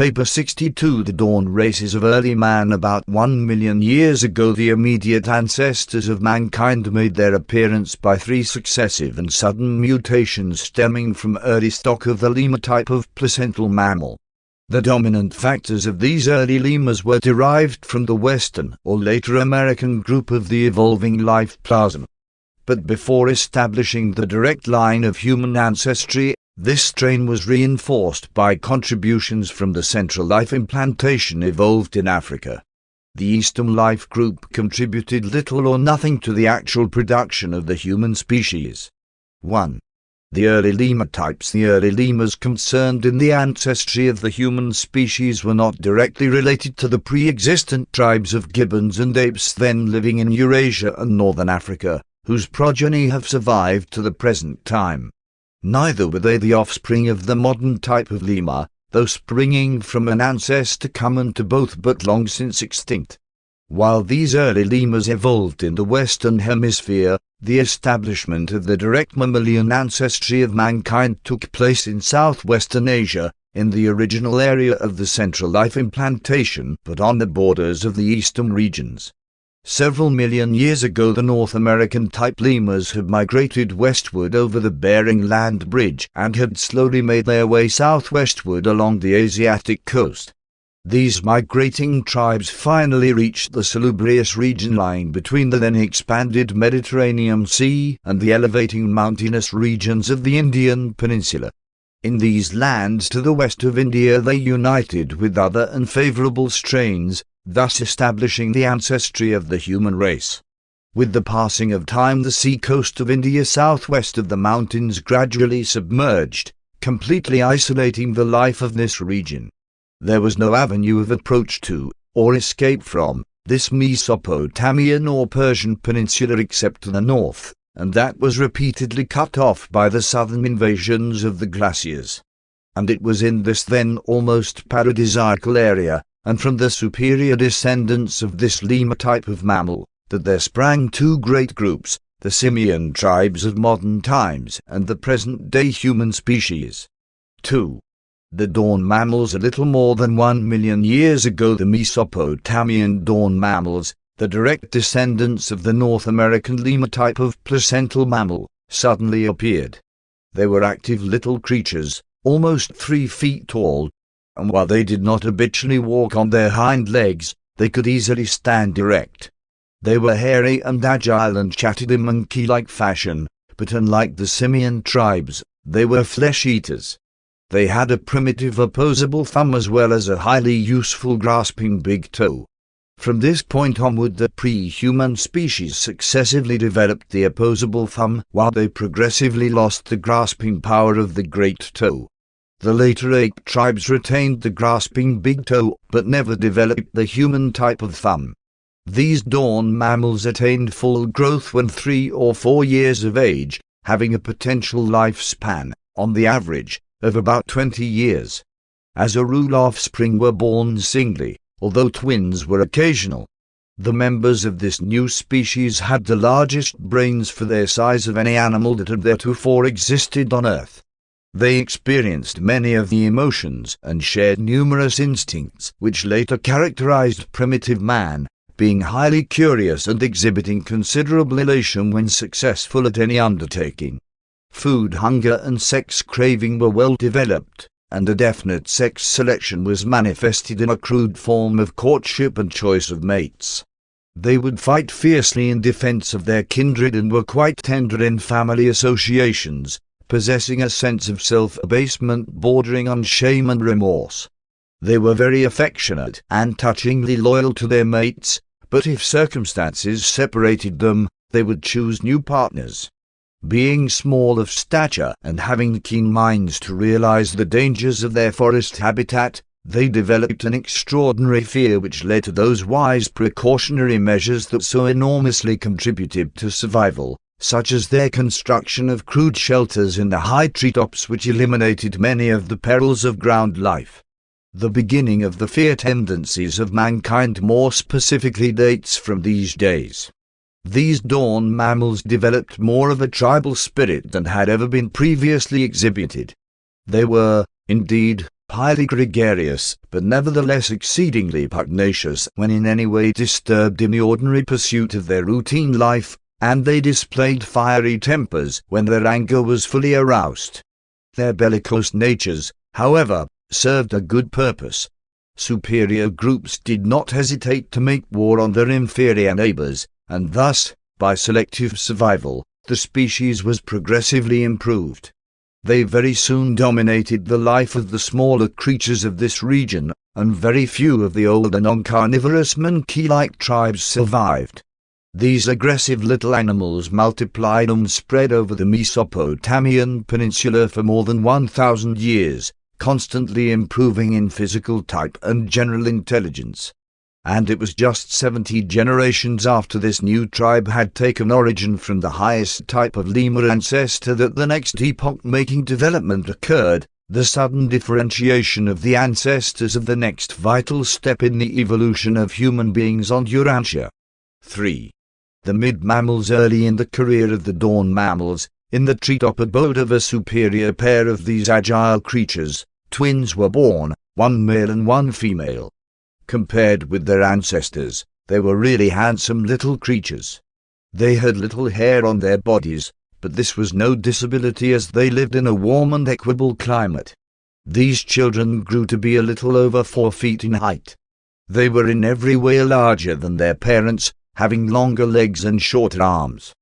Paper 62. The dawn races of early man. About 1 million years ago, the immediate ancestors of mankind made their appearance by 3 successive and sudden mutations stemming from early stock of the lemur type of placental mammal. The dominant factors of these early lemurs were derived from the Western or later American group of the evolving life plasm. But before establishing the direct line of human ancestry, this strain was reinforced by contributions from the Central life implantation evolved in Africa. The Eastern life group contributed little or nothing to the actual production of the human species. 1. The early lemur types. The early lemurs concerned in the ancestry of the human species were not directly related to the pre-existent tribes of gibbons and apes then living in Eurasia and northern Africa, whose progeny have survived to the present time. Neither were they the offspring of the modern type of lemur, though springing from an ancestor common to both but long since extinct. While these early lemurs evolved in the Western Hemisphere, the establishment of the direct mammalian ancestry of mankind took place in southwestern Asia, in the original area of the Central life implantation, but on the borders of the eastern regions. Several million years ago, the North American type lemurs had migrated westward over the Bering land bridge and had slowly made their way southwestward along the Asiatic coast. These migrating tribes finally reached the salubrious region lying between the then expanded Mediterranean Sea and the elevating mountainous regions of the Indian Peninsula. In these lands to the west of India they united with other unfavorable strains, thus establishing the ancestry of the human race. With the passing of time, the sea coast of India southwest of the mountains gradually submerged, completely isolating the life of this region. There was no avenue of approach to, or escape from, this Mesopotamian or Persian peninsula except to the north, and that was repeatedly cut off by the southern invasions of the glaciers. And it was in this then almost paradisiacal area, and from the superior descendants of this lemur type of mammal, that there sprang 2 great groups, the simian tribes of modern times and the present-day human species. 2. The Dawn Mammals. A little more than 1 million years ago, the Mesopotamian Dawn Mammals, the direct descendants of the North American lemur type of placental mammal, suddenly appeared. They were active little creatures, almost 3 feet tall, and while they did not habitually walk on their hind legs, they could easily stand erect. They were hairy and agile and chatted in monkey-like fashion, but unlike the simian tribes, they were flesh-eaters. They had a primitive opposable thumb as well as a highly useful grasping big toe. From this point onward, the pre-human species successively developed the opposable thumb, while they progressively lost the grasping power of the great toe. The later ape tribes retained the grasping big toe, but never developed the human type of thumb. These dawn mammals attained full growth when 3 or 4 years of age, having a potential lifespan, on the average, of about 20 years. As a rule, offspring were born singly, although twins were occasional. The members of this new species had the largest brains for their size of any animal that had theretofore existed on Earth. They experienced many of the emotions and shared numerous instincts which later characterized primitive man, being highly curious and exhibiting considerable elation when successful at any undertaking. Food hunger and sex craving were well developed, and a definite sex selection was manifested in a crude form of courtship and choice of mates. They would fight fiercely in defense of their kindred and were quite tender in family associations, possessing a sense of self-abasement bordering on shame and remorse. They were very affectionate and touchingly loyal to their mates, but if circumstances separated them, they would choose new partners. Being small of stature and having keen minds to realize the dangers of their forest habitat, they developed an extraordinary fear which led to those wise precautionary measures that so enormously contributed to survival, such as their construction of crude shelters in the high treetops which eliminated many of the perils of ground life. The beginning of the fear tendencies of mankind more specifically dates from these days. These dawn mammals developed more of a tribal spirit than had ever been previously exhibited. They were, indeed, highly gregarious, but nevertheless exceedingly pugnacious when in any way disturbed in the ordinary pursuit of their routine life, and they displayed fiery tempers when their anger was fully aroused. Their bellicose natures, however, served a good purpose. Superior groups did not hesitate to make war on their inferior neighbors, and thus, by selective survival, the species was progressively improved. They very soon dominated the life of the smaller creatures of this region, and very few of the older non-carnivorous monkey-like tribes survived. These aggressive little animals multiplied and spread over the Mesopotamian peninsula for more than 1,000 years, constantly improving in physical type and general intelligence. And it was just 70 generations after this new tribe had taken origin from the highest type of lemur ancestor that the next epoch-making development occurred, the sudden differentiation of the ancestors of the next vital step in the evolution of human beings on Urantia. 3. The mid-mammals. Early in the career of the Dawn Mammals, in the treetop abode of a superior pair of these agile creatures, twins were born, one male and one female. Compared with their ancestors, they were really handsome little creatures. They had little hair on their bodies, but this was no disability as they lived in a warm and equable climate. These children grew to be a little over 4 feet in height. They were in every way larger than their parents, having longer legs and shorter arms.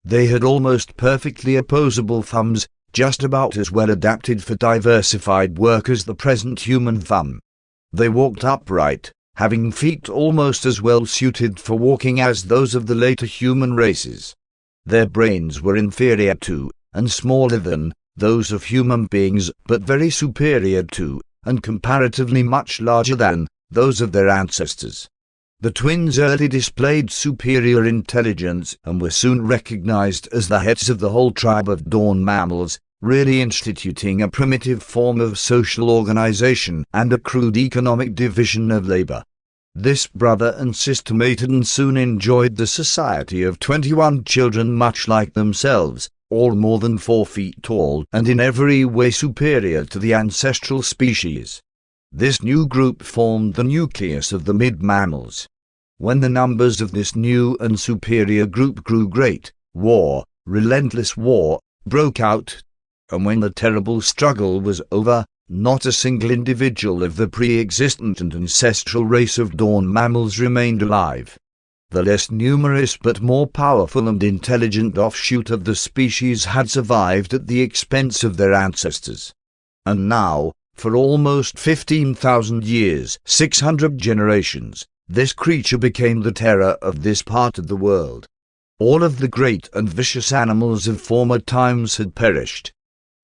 They had almost perfectly opposable thumbs, just about as well adapted for diversified work as the present human thumb. They walked upright, having feet almost as well suited for walking as those of the later human races. Their brains were inferior to, and smaller than, those of human beings, but very superior to, and comparatively much larger than, those of their ancestors. The twins early displayed superior intelligence and were soon recognized as the heads of the whole tribe of Dawn Mammals, really instituting a primitive form of social organization and a crude economic division of labor. This brother and sister mated and soon enjoyed the society of 21 children much like themselves, all more than 4 feet tall and in every way superior to the ancestral species. This new group formed the nucleus of the mid-mammals. When the numbers of this new and superior group grew, great war, relentless war, broke out. And when the terrible struggle was over, not a single individual of the pre-existent and ancestral race of Dawn Mammals remained alive. The less numerous but more powerful and intelligent offshoot of the species had survived at the expense of their ancestors. And now, for almost 15,000 years, 600 generations, this creature became the terror of this part of the world. All of the great and vicious animals of former times had perished.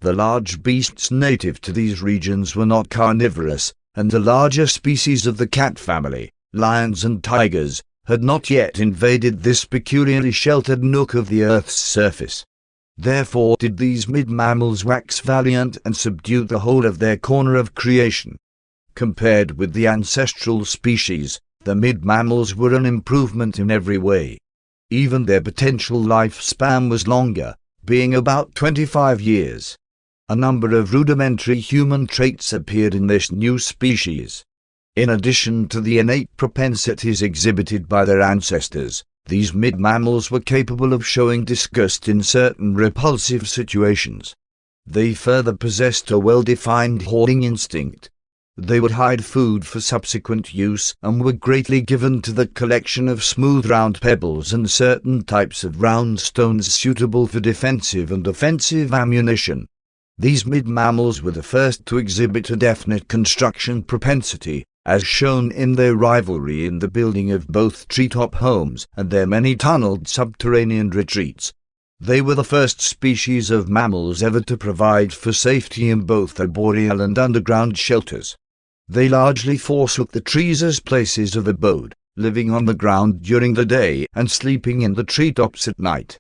The large beasts native to these regions were not carnivorous, and the larger species of the cat family, lions and tigers, had not yet invaded this peculiarly sheltered nook of the earth's surface. Therefore did these mid-mammals wax valiant and subdue the whole of their corner of creation. Compared with the ancestral species, the mid-mammals were an improvement in every way. Even their potential lifespan was longer, being about 25 years. A number of rudimentary human traits appeared in this new species. In addition to the innate propensities exhibited by their ancestors, these mid-mammals were capable of showing disgust in certain repulsive situations. They further possessed a well-defined hoarding instinct. They would hide food for subsequent use and were greatly given to the collection of smooth round pebbles and certain types of round stones suitable for defensive and offensive ammunition. These mid-mammals were the first to exhibit a definite construction propensity, as shown in their rivalry in the building of both treetop homes and their many tunneled subterranean retreats. They were the first species of mammals ever to provide for safety in both arboreal and underground shelters. They largely forsook the trees as places of abode, living on the ground during the day and sleeping in the treetops at night.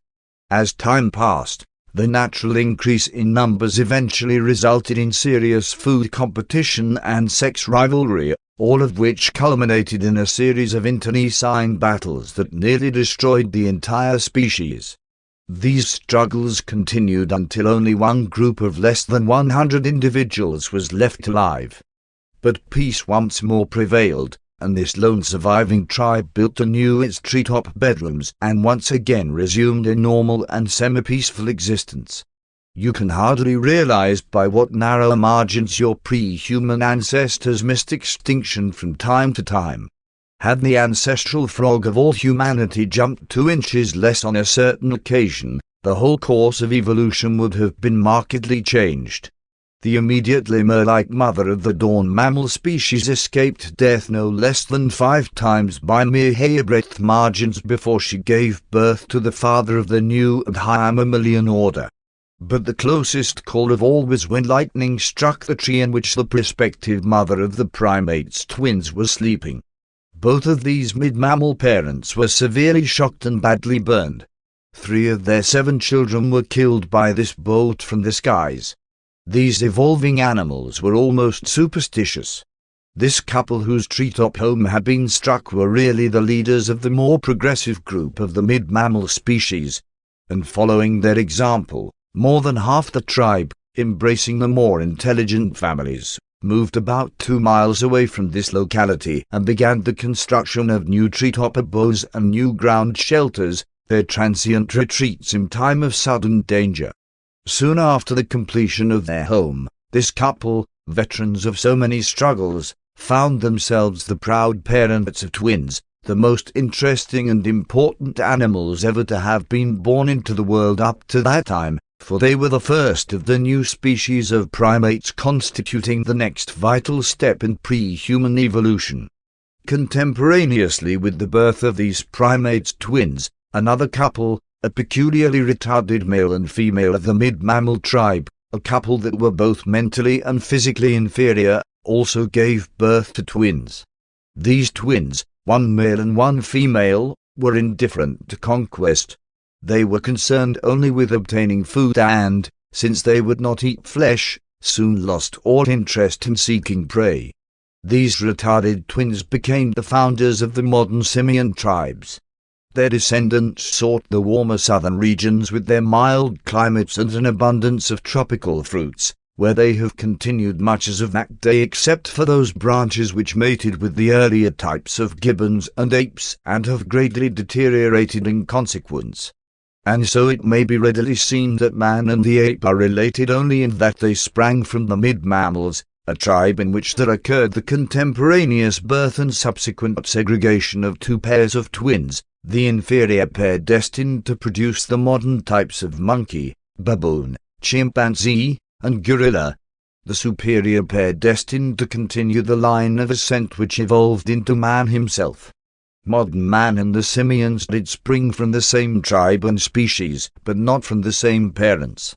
As time passed, the natural increase in numbers eventually resulted in serious food competition and sex rivalry, all of which culminated in a series of internecine battles that nearly destroyed the entire species. These struggles continued until only one group of less than 100 individuals was left alive. But peace once more prevailed, and this lone surviving tribe built anew its treetop bedrooms and once again resumed a normal and semi-peaceful existence. You can hardly realize by what narrow margins your pre-human ancestors missed extinction from time to time. Had the ancestral frog of all humanity jumped 2 inches less on a certain occasion, the whole course of evolution would have been markedly changed. The immediate lemur-like mother of the Dawn mammal species escaped death no less than 5 times by mere hairbreadth margins before she gave birth to the father of the new and higher mammalian order. But the closest call of all was when lightning struck the tree in which the prospective mother of the primates twins was sleeping. Both of these mid-mammal parents were severely shocked and badly burned. 3 of their 7 children were killed by this bolt from the skies. These evolving animals were almost superstitious. This couple whose treetop home had been struck were really the leaders of the more progressive group of the mid-mammal species, and following their example, more than half the tribe, embracing the more intelligent families, moved about 2 miles away from this locality and began the construction of new treetop abodes and new ground shelters, their transient retreats in time of sudden danger. Soon after the completion of their home, this couple, veterans of so many struggles, found themselves the proud parents of twins, the most interesting and important animals ever to have been born into the world up to that time, for they were the first of the new species of primates constituting the next vital step in pre-human evolution. Contemporaneously with the birth of these primates twins, another couple, a peculiarly retarded male and female of the mid-mammal tribe, a couple that were both mentally and physically inferior, also gave birth to twins. These twins, 1 male and 1 female, were indifferent to conquest. They were concerned only with obtaining food and, since they would not eat flesh, soon lost all interest in seeking prey. These retarded twins became the founders of the modern simian tribes. Their descendants sought the warmer southern regions with their mild climates and an abundance of tropical fruits, where they have continued much as of that day except for those branches which mated with the earlier types of gibbons and apes and have greatly deteriorated in consequence. And so it may be readily seen that man and the ape are related only in that they sprang from the mid-mammals, a tribe in which there occurred the contemporaneous birth and subsequent segregation of 2 pairs of twins, the inferior pair destined to produce the modern types of monkey, baboon, chimpanzee, and gorilla, the superior pair destined to continue the line of ascent which evolved into man himself. Modern man and the simians did spring from the same tribe and species, but not from the same parents.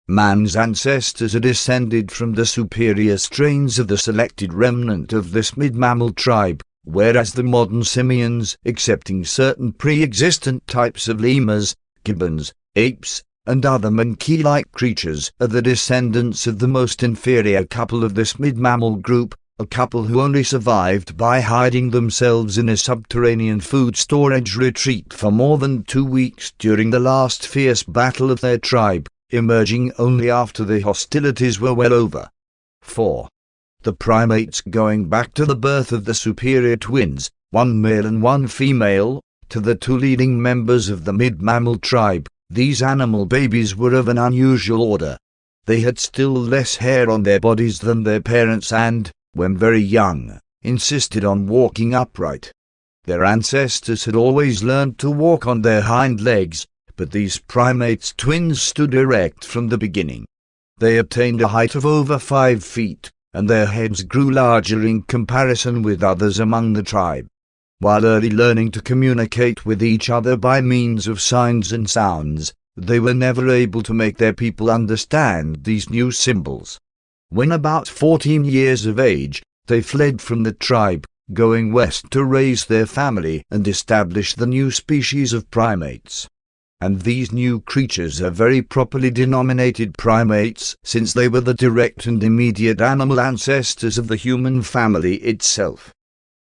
Man's ancestors are descended from the superior strains of the selected remnant of this mid-mammal tribe, whereas the modern simians, excepting certain pre-existent types of lemurs, gibbons, apes, and other monkey-like creatures, are the descendants of the most inferior couple of this mid-mammal group, a couple who only survived by hiding themselves in a subterranean food storage retreat for more than 2 weeks during the last fierce battle of their tribe, emerging only after the hostilities were well over. 4. The primates, going back to the birth of the superior twins, 1 male and 1 female, to the 2 leading members of the mid-mammal tribe, these animal babies were of an unusual order. They had still less hair on their bodies than their parents and, when very young, insisted on walking upright. Their ancestors had always learned to walk on their hind legs, but these primates twins stood erect from the beginning. They attained a height of over 5 feet, and their heads grew larger in comparison with others among the tribe. While early learning to communicate with each other by means of signs and sounds, they were never able to make their people understand these new symbols. When about 14 years of age, they fled from the tribe, going west to raise their family and establish the new species of primates. And these new creatures are very properly denominated primates, since they were the direct and immediate animal ancestors of the human family itself.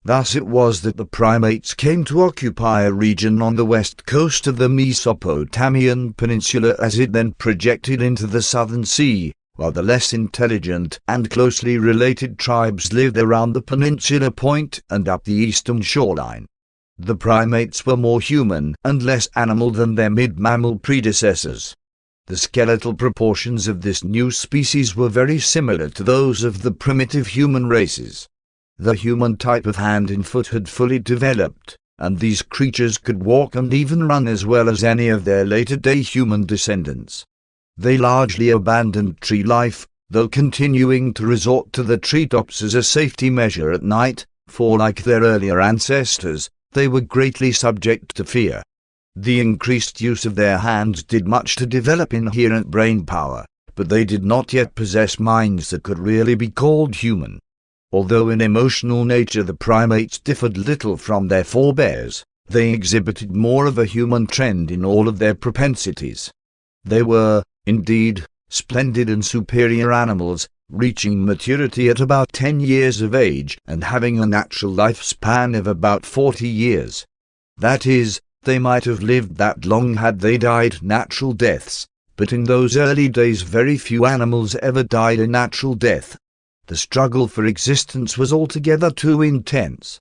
Thus it was that the primates came to occupy a region on the west coast of the Mesopotamian peninsula as it then projected into the southern sea, while the less intelligent and closely related tribes lived around the peninsula point and up the eastern shoreline. The primates were more human and less animal than their mid-mammal predecessors. The skeletal proportions of this new species were very similar to those of the primitive human races. The human type of hand and foot had fully developed, and these creatures could walk and even run as well as any of their later-day human descendants. They largely abandoned tree life, though continuing to resort to the treetops as a safety measure at night, for like their earlier ancestors, they were greatly subject to fear. The increased use of their hands did much to develop inherent brain power, but they did not yet possess minds that could really be called human. Although in emotional nature the primates differed little from their forebears, they exhibited more of a human trend in all of their propensities. They were, indeed, splendid and superior animals, reaching maturity at about 10 years of age and having a natural lifespan of about 40 years. That is, they might have lived that long had they died natural deaths, but in those early days very few animals ever died a natural death. The struggle for existence was altogether too intense.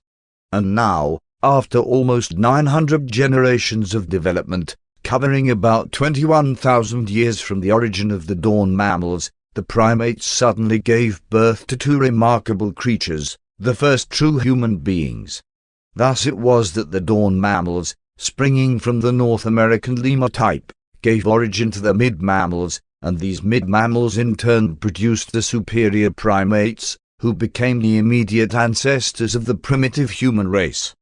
And now, after almost 900 generations of development, covering about 21,000 years from the origin of the Dawn Mammals, the primates suddenly gave birth to two remarkable creatures, the first true human beings. Thus it was that the Dawn Mammals, springing from the North American lemur type, gave origin to the Mid Mammals, and these Mid Mammals in turn produced the superior primates, who became the immediate ancestors of the primitive human race.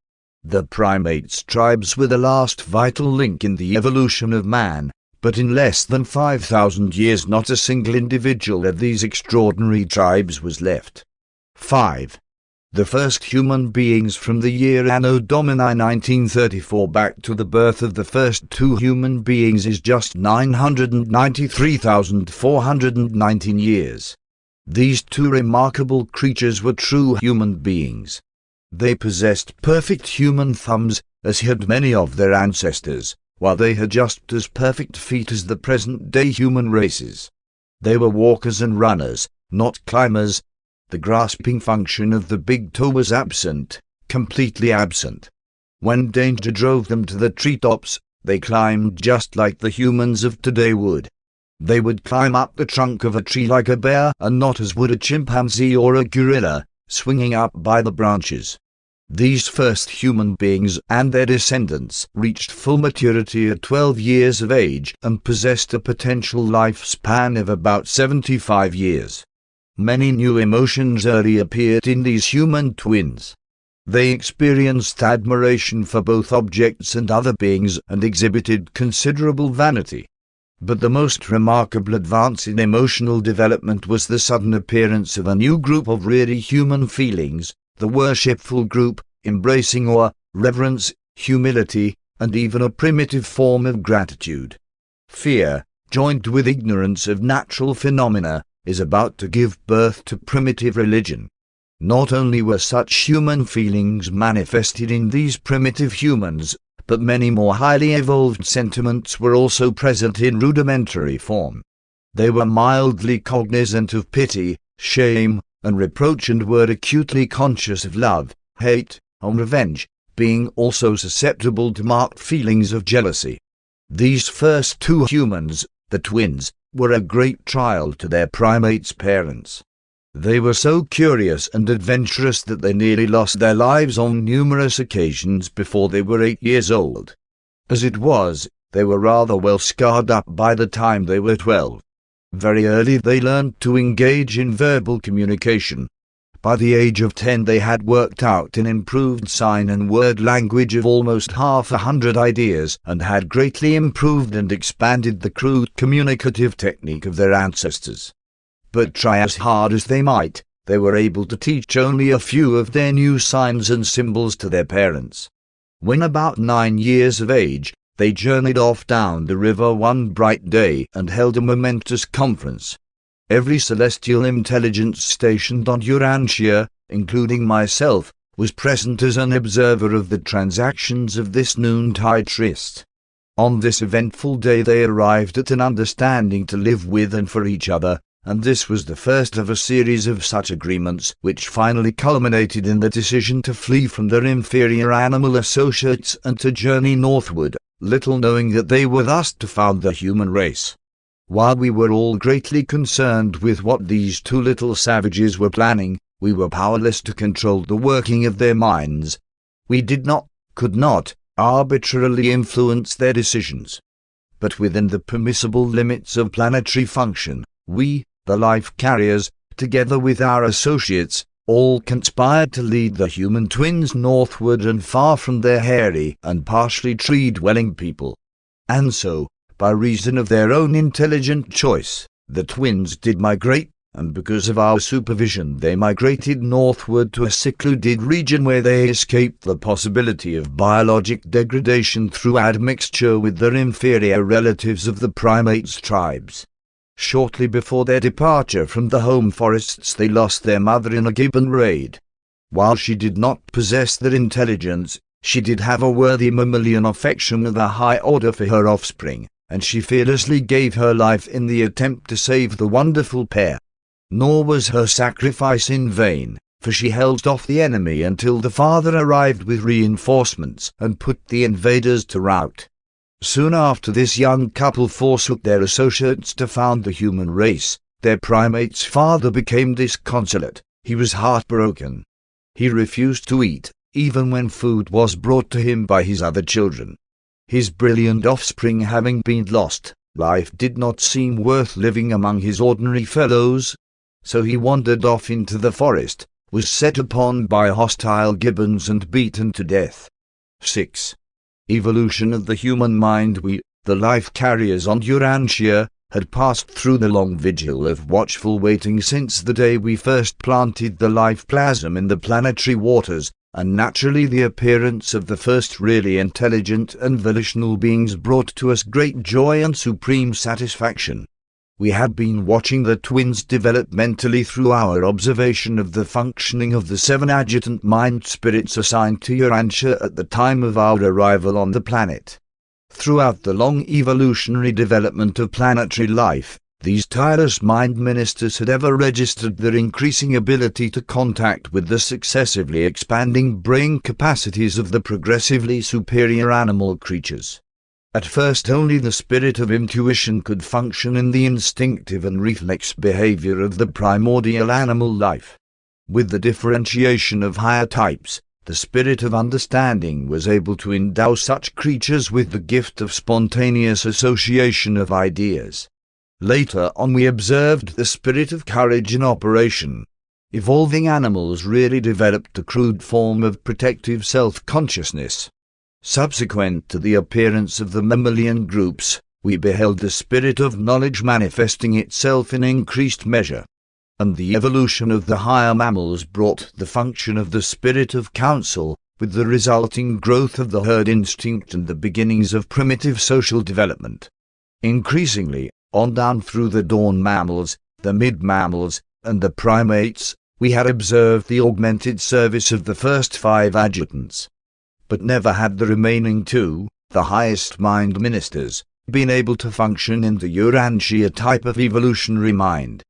The primates tribes were the last vital link in the evolution of man, but in less than 5,000 years not a single individual of these extraordinary tribes was left. 5. The first human beings from the year Anno Domini 1934 back to the birth of the first two human beings is just 993,419 years. These two remarkable creatures were true human beings. They possessed perfect human thumbs, as had many of their ancestors, while they had just as perfect feet as the present-day human races. They were walkers and runners, not climbers. The grasping function of the big toe was absent, completely absent. When danger drove them to the treetops, they climbed just like the humans of today would. They would climb up the trunk of a tree like a bear and not as would a chimpanzee or a gorilla, swinging up by the branches. These first human beings and their descendants reached full maturity at 12 years of age and possessed a potential lifespan of about 75 years. Many new emotions early appeared in these human twins. They experienced admiration for both objects and other beings and exhibited considerable vanity. But the most remarkable advance in emotional development was the sudden appearance of a new group of really human feelings, the worshipful group, embracing awe, reverence, humility, and even a primitive form of gratitude. Fear, joined with ignorance of natural phenomena, is about to give birth to primitive religion. Not only were such human feelings manifested in these primitive humans, but many more highly evolved sentiments were also present in rudimentary form. They were mildly cognizant of pity, shame, and reproach and were acutely conscious of love, hate, and revenge, being also susceptible to marked feelings of jealousy. These first two humans, the twins, were a great trial to their primates' parents. They were so curious and adventurous that they nearly lost their lives on numerous occasions before they were 8 years old. As it was, they were rather well scarred up by the time they were 12. Very early they learned to engage in verbal communication. By the age of 10 they had worked out an improved sign and word language of almost 100 ideas and had greatly improved and expanded the crude communicative technique of their ancestors. But try as hard as they might, they were able to teach only a few of their new signs and symbols to their parents. When about 9 years of age, they journeyed off down the river one bright day and held a momentous conference. Every celestial intelligence stationed on Urantia, including myself, was present as an observer of the transactions of this noontide tryst. On this eventful day they arrived at an understanding to live with and for each other, and this was the first of a series of such agreements which finally culminated in the decision to flee from their inferior animal associates and to journey northward, little knowing that they were thus to found the human race. While we were all greatly concerned with what these two little savages were planning, we were powerless to control the working of their minds. We could not, arbitrarily influence their decisions. But within the permissible limits of planetary function, we, the life carriers, together with our associates, all conspired to lead the human twins northward and far from their hairy and partially tree-dwelling people. And so, by reason of their own intelligent choice, the twins did migrate, and because of our supervision they migrated northward to a secluded region where they escaped the possibility of biologic degradation through admixture with their inferior relatives of the primates tribes. Shortly before their departure from the home forests they lost their mother in a gibbon raid. While she did not possess their intelligence, she did have a worthy mammalian affection of a high order for her offspring, and she fearlessly gave her life in the attempt to save the wonderful pair. Nor was her sacrifice in vain, for she held off the enemy until the father arrived with reinforcements and put the invaders to rout. Soon after this young couple forsook their associates to found the human race. Their primate's father became disconsolate. He was heartbroken. He refused to eat, even when food was brought to him by his other children. His brilliant offspring having been lost, life did not seem worth living among his ordinary fellows. So he wandered off into the forest, was set upon by hostile gibbons and beaten to death. 6. Evolution of the human mind. We, the life carriers on Urantia, had passed through the long vigil of watchful waiting since the day we first planted the life plasm in the planetary waters, and naturally the appearance of the first really intelligent and volitional beings brought to us great joy and supreme satisfaction. We had been watching the twins developmentally through our observation of the functioning of the 7 agitant mind-spirits assigned to Urantia at the time of our arrival on the planet. Throughout the long evolutionary development of planetary life, these tireless mind ministers had ever registered their increasing ability to contact with the successively expanding brain capacities of the progressively superior animal creatures. At first only the spirit of intuition could function in the instinctive and reflex behavior of the primordial animal life. With the differentiation of higher types, the spirit of understanding was able to endow such creatures with the gift of spontaneous association of ideas. Later on we observed the spirit of courage in operation. Evolving animals really developed a crude form of protective self-consciousness. Subsequent to the appearance of the mammalian groups, we beheld the spirit of knowledge manifesting itself in increased measure. And the evolution of the higher mammals brought the function of the spirit of council, with the resulting growth of the herd instinct and the beginnings of primitive social development. Increasingly, on down through the Dawn Mammals, the Mid Mammals, and the Primates, we had observed the augmented service of the first 5 agitants. But never had the remaining 2, the highest mind ministers, been able to function in the Urantia type of evolutionary mind.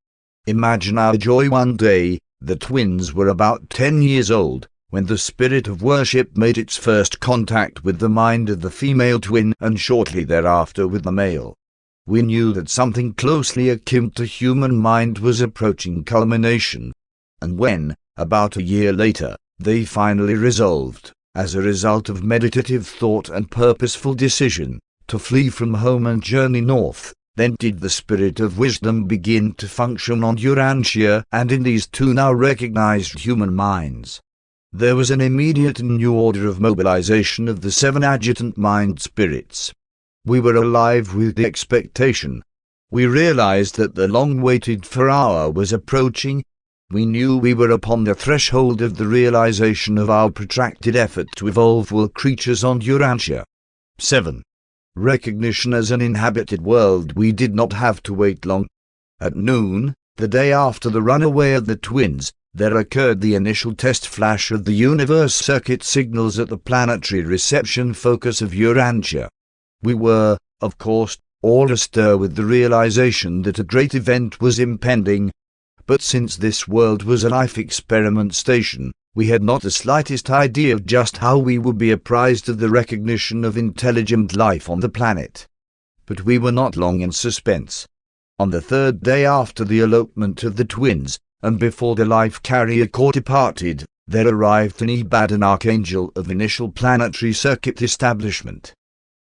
Imagine our joy one day. The twins were about 10 years old, when the spirit of worship made its first contact with the mind of the female twin and shortly thereafter with the male. We knew that something closely akin to human mind was approaching culmination. And when, about a year later, they finally resolved, as a result of meditative thought and purposeful decision, to flee from home and journey north, then did the spirit of wisdom begin to function on Urantia and in these 2 now recognized human minds. There was an immediate and new order of mobilization of the 7 agitant mind spirits. We were alive with the expectation. We realized that the long-waited-for hour was approaching. We knew we were upon the threshold of the realization of our protracted effort to evolve will creatures on Urantia. 7. Recognition as an inhabited world. We did not have to wait long. At noon, the day after the runaway of the twins, there occurred the initial test flash of the universe circuit signals at the planetary reception focus of Urantia. We were, of course, all astir with the realization that a great event was impending. But since this world was a life experiment station, we had not the slightest idea of just how we would be apprised of the recognition of intelligent life on the planet. But we were not long in suspense. On the third day after the elopement of the twins, and before the life carrier core departed, there arrived an Ibadan archangel of initial planetary circuit establishment.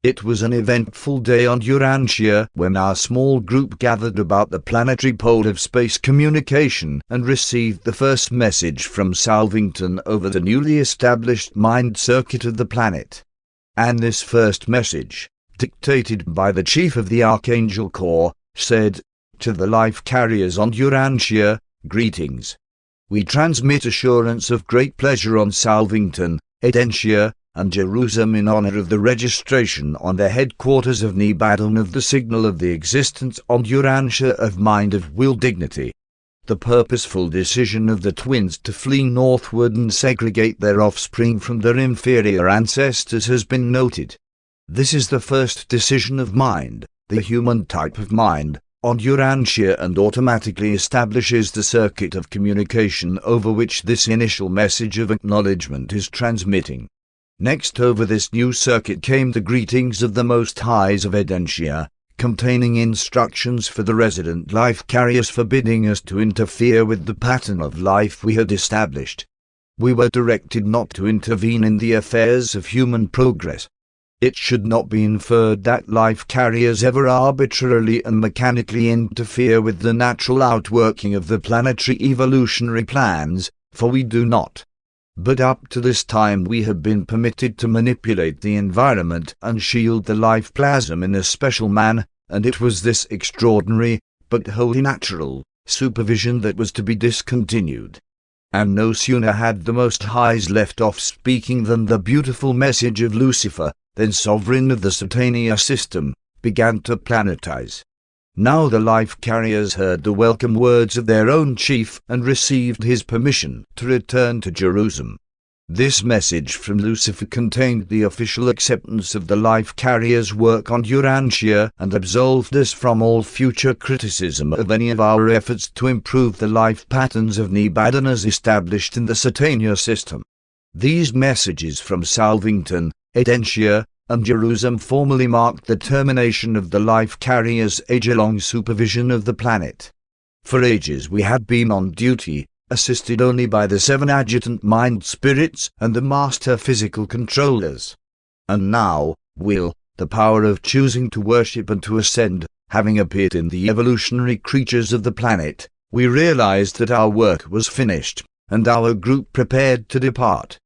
It was an eventful day on Urantia when our small group gathered about the planetary pole of space communication and received the first message from Salvington over the newly established mind circuit of the planet. And this first message, dictated by the chief of the Archangel Corps, said, "To the life carriers on Urantia, greetings. We transmit assurance of great pleasure on Salvington, Edentia, and Jerusalem in honor of the registration on the headquarters of Nibadan of the signal of the existence on Urantia of mind of will dignity. The purposeful decision of the twins to flee northward and segregate their offspring from their inferior ancestors has been noted. This is the first decision of mind, the human type of mind, on Urantia and automatically establishes the circuit of communication over which this initial message of acknowledgement is transmitting. Next over this new circuit came the greetings of the Most Highs of Edentia, containing instructions for the resident life carriers forbidding us to interfere with the pattern of life we had established. We were directed not to intervene in the affairs of human progress. It should not be inferred that life carriers ever arbitrarily and mechanically interfere with the natural outworking of the planetary evolutionary plans, for we do not. But up to this time we have been permitted to manipulate the environment and shield the life plasm in a special manner, and it was this extraordinary, but wholly natural, supervision that was to be discontinued. And no sooner had the Most Highs left off speaking than the beautiful message of Lucifer, then sovereign of the Satania system, began to planetize. Now the life carriers heard the welcome words of their own chief and received his permission to return to Jerusalem. This message from Lucifer contained the official acceptance of the life carriers' work on Urantia and absolved us from all future criticism of any of our efforts to improve the life patterns of Nibadan as established in the Satania system. These messages from Salvington, Edentia, and Jerusalem formally marked the termination of the life carriers' age-long supervision of the planet. For ages we had been on duty, assisted only by the 7 agitant mind spirits and the master physical controllers. And now, will, the power of choosing to worship and to ascend, having appeared in the evolutionary creatures of the planet, we realized that our work was finished, and our group prepared to depart.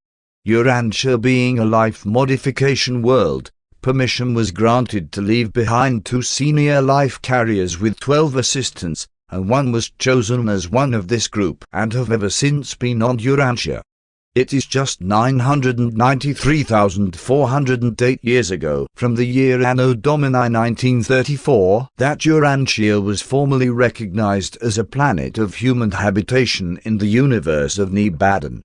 Urantia being a life modification world, permission was granted to leave behind 2 senior life carriers with 12 assistants, and one was chosen as one of this group and have ever since been on Urantia. It is just 993,408 years ago, from the year Anno Domini 1934, that Urantia was formally recognized as a planet of human habitation in the universe of Nibadan.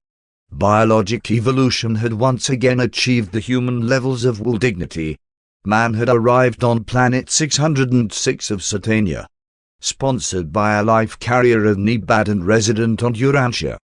Biologic evolution had once again achieved the human levels of will dignity. Man had arrived on planet 606 of Satania. Sponsored by a life carrier of Nibadan resident on Urantia.